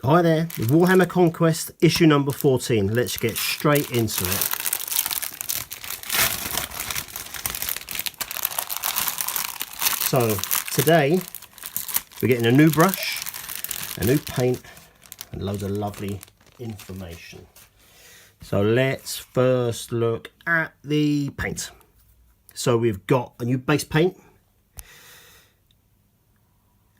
Hi there, Warhammer Conquest issue number 14. Let's get straight into it. So today we're getting a new brush, a new paint and loads of lovely information. So let's first look at the paint. So we've got a new base paint,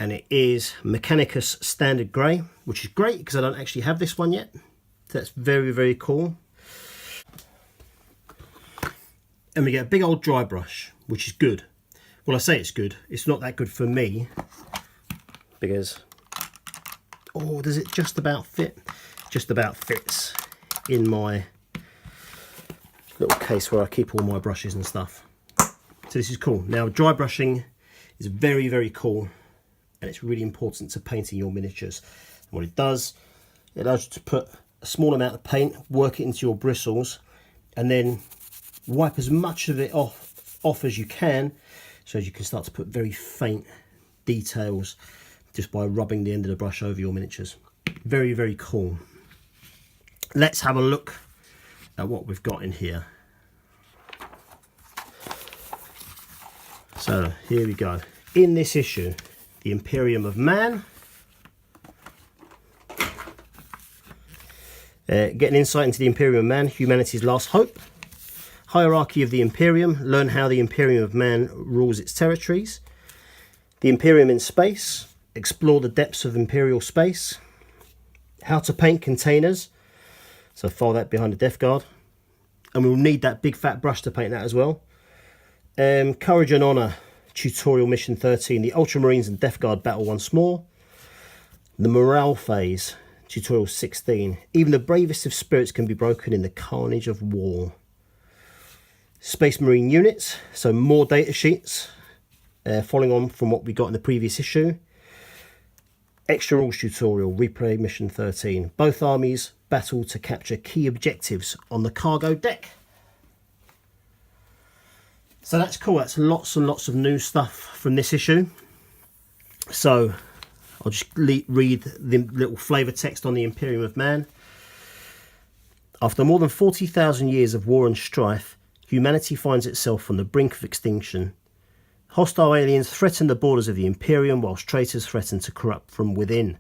and it is Mechanicus Standard Grey, which is great because I don't actually have this one yet. That's very, very cool. And we get a big old dry brush, which is good. Well, I say it's good. It's not that good for me because, oh, does it just about fit? Just about fits in my little case where I keep all my brushes and stuff. So this is cool. Now, dry brushing is very, very cool. And it's really important to painting your miniatures. And what it does, it allows you to put a small amount of paint, work it into your bristles, and then wipe as much of it off as you can, so as you can start to put very faint details just by rubbing the end of the brush over your miniatures. Very, very cool. Let's have a look at what we've got in here. So here we go. In this issue, the Imperium of Man. Get an insight into the Imperium of Man, humanity's last hope. Hierarchy of the Imperium. Learn how the Imperium of Man rules its territories. The Imperium in space. Explore the depths of Imperial space. How to paint containers. So file that behind the Death Guard. And we'll need that big fat brush to paint that as well. Courage and Honor. Tutorial Mission 13, the Ultramarines and Death Guard battle once more. The Morale Phase, Tutorial 16, even the bravest of spirits can be broken in the carnage of war. Space Marine units, so more data sheets, following on from what we got in the previous issue. Extra Rules Tutorial, Replay Mission 13, both armies battle to capture key objectives on the cargo deck. So that's cool. That's lots and lots of new stuff from this issue. So I'll just read the little flavour text on the Imperium of Man. After more than 40,000 years of war and strife, humanity finds itself on the brink of extinction. Hostile aliens threaten the borders of the Imperium, whilst traitors threaten to corrupt from within.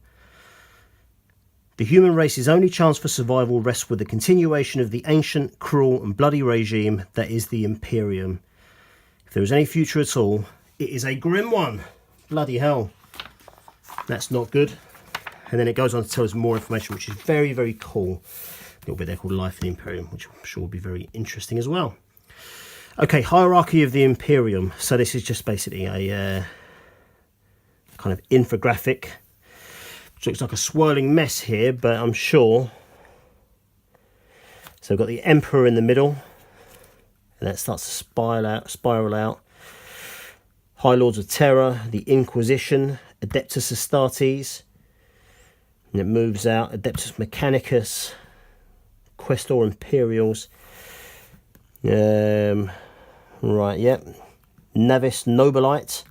The human race's only chance for survival rests with the continuation of the ancient, cruel and bloody regime that is the Imperium. If there is any future at all, it is a grim one. Bloody hell. That's not good. And then it goes on to tell us more information, which is very, very cool. A little bit there called Life in the Imperium, which I'm sure will be very interesting as well. Okay, Hierarchy of the Imperium. So this is just basically a kind of infographic, which looks like a swirling mess here, but I'm sure. So we've got the Emperor in the middle. And that starts to spiral out. High Lords of Terror, the Inquisition, Adeptus Astartes. And it moves out, Adeptus Mechanicus, Questor Imperials. Right, yep. Navis Nobilite,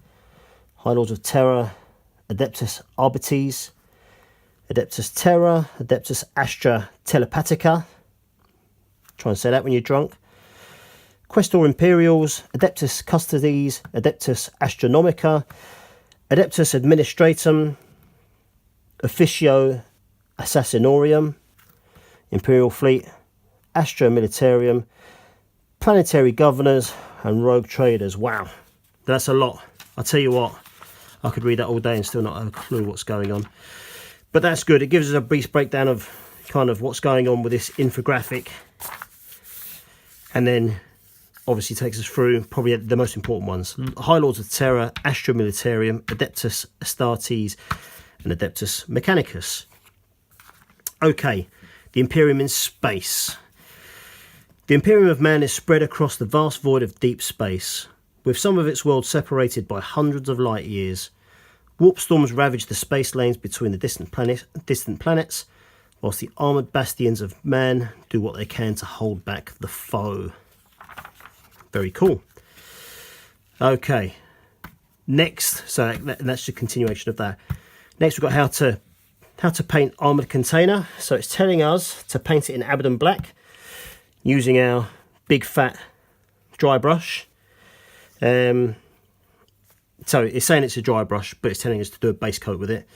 High Lords of Terror, Adeptus Arbites, Adeptus Terra, Adeptus Astra Telepathica. Try and say that when you're drunk. Questor Imperials, Adeptus Custodes, Adeptus Astronomica, Adeptus Administratum, Officio Assassinorum, Imperial Fleet, Astra Militarium, Planetary Governors and Rogue Traders. Wow, that's a lot. I'll tell you what, I could read that all day and still not have a clue what's going on. But that's good. It gives us a brief breakdown of kind of what's going on with this infographic. And then obviously takes us through probably the most important ones. High Lords of Terror, Astra Militarium, Adeptus Astartes and Adeptus Mechanicus. Okay, the Imperium in space. The Imperium of Man is spread across the vast void of deep space, with some of its worlds separated by hundreds of light years. Warp storms ravage the space lanes between the distant planets, whilst the armoured bastions of man do what they can to hold back the foe. Very cool. Okay, next, so that's the continuation of that. Next we've got how to how to paint armoured container. So it's telling us to paint it in Abaddon black using our big fat dry brush. So it's saying it's a dry brush, but it's telling us to do a base coat with it.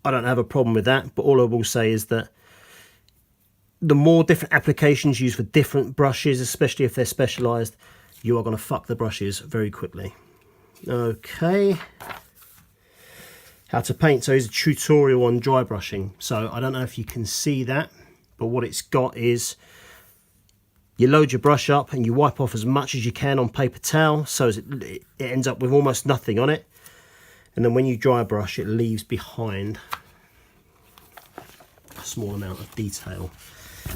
I don't have a problem with that, but all I will say is that the more different applications used for different brushes, especially if they're specialised, you are going to fuck the brushes very quickly. Okay. How to paint. So here's a tutorial on dry brushing. So I don't know if you can see that, but what it's got is you load your brush up and you wipe off as much as you can on paper towel, so it ends up with almost nothing on it. And then when you dry brush, it leaves behind a small amount of detail.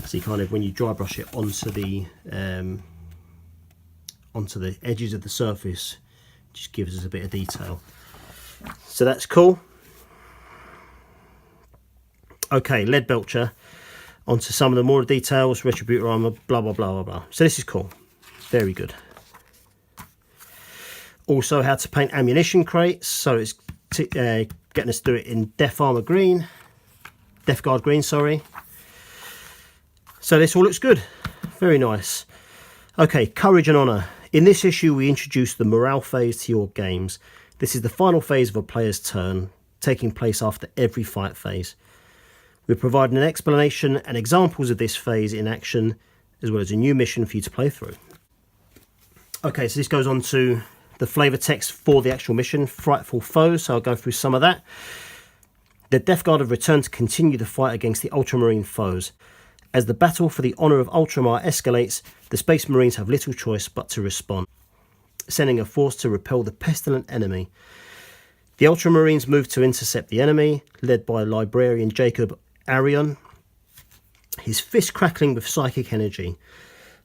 So you kind of, when you dry brush it onto the edges of the surface, it just gives us a bit of detail. So that's cool. Okay, lead belcher onto some of the more details, retributor armor, blah blah blah blah blah. So this is cool, very good. Also, how to paint ammunition crates. So it's getting us to do it in Death Guard green, sorry. So this all looks good, very nice. Okay, courage and honor. In this issue, we introduce the morale phase to your games. This is the final phase of a player's turn, taking place after every fight phase. We're providing an explanation and examples of this phase in action, as well as a new mission for you to play through. Okay, so this goes on to the flavour text for the actual mission, Frightful Foes, so I'll go through some of that. The Death Guard have returned to continue the fight against the Ultramarine foes. As the battle for the honour of Ultramar escalates, the Space Marines have little choice but to respond, sending a force to repel the pestilent enemy. The Ultramarines move to intercept the enemy, led by Librarian Jacob Arion, his fist crackling with psychic energy.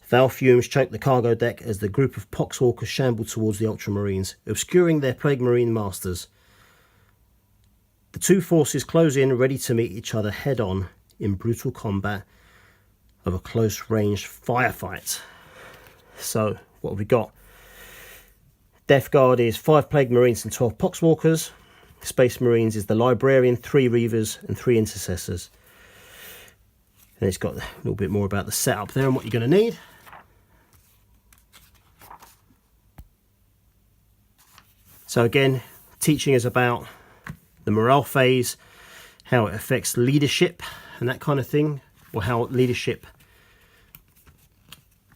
Foul fumes choke the cargo deck as the group of Poxwalkers shamble towards the Ultramarines, obscuring their Plague Marine masters. The two forces close in, ready to meet each other head-on in brutal combat of a close-range firefight. So, what have we got? Death Guard is 5 Plague Marines and 12 Poxwalkers. Space Marines is the Librarian, 3 Reavers and 3 Intercessors. And it's got a little bit more about the setup there and what you're going to need. So again, teaching us about the morale phase, how it affects leadership and that kind of thing, or how leadership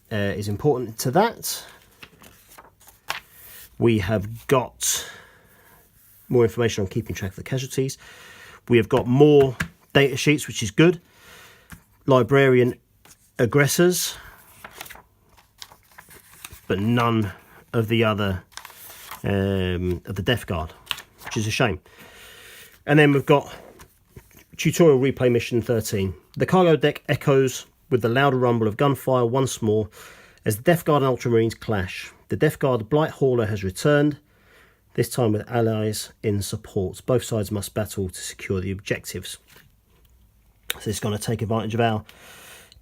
is important to that. We have got more information on keeping track of the casualties. We have got more data sheets, which is good. Librarian aggressors, but none of the other of the Death Guard, which is a shame. And then we've got tutorial replay mission 13. The cargo deck echoes with the louder rumble of gunfire once more as the Death Guard and Ultramarines clash. The Death Guard Blight Hauler has returned, this time with allies in support. Both sides must battle to secure the objectives. So it's going to take advantage of our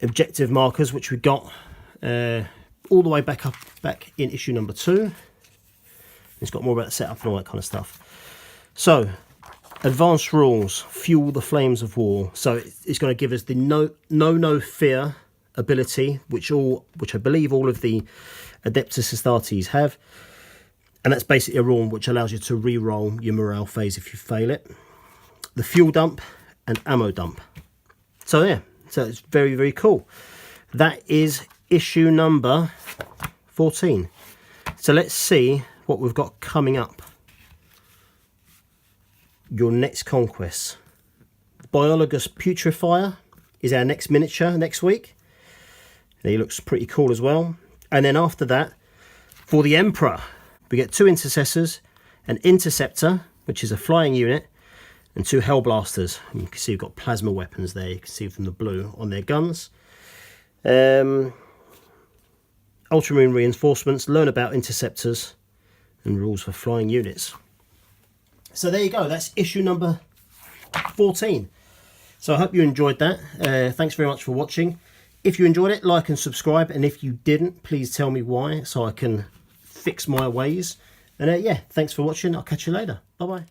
objective markers, which we got all the way back in issue number 2. It's got more about the setup and all that kind of stuff. So, advanced rules, fuel the flames of war. So it's going to give us the no fear ability, which I believe all of the Adeptus Astartes have. And that's basically a rule which allows you to re-roll your morale phase if you fail it. The fuel dump and ammo dump. So yeah, so it's very, very cool. That is issue number 14. So let's see what we've got coming up. Your next conquest. Biologus Putrefier is our next miniature next week. And he looks pretty cool as well. And then after that, for the Emperor, we get 2 Intercessors, an Interceptor, which is a flying unit, and 2 Hellblasters. And you can see we've got plasma weapons there. You can see from the blue on their guns. Ultramarine reinforcements, learn about Interceptors, and rules for flying units. So there you go. That's issue number 14. So I hope you enjoyed that. Thanks very much for watching. If you enjoyed it, like and subscribe. And if you didn't, please tell me why so I can fix my ways. And yeah, thanks for watching. I'll catch you later. Bye-bye.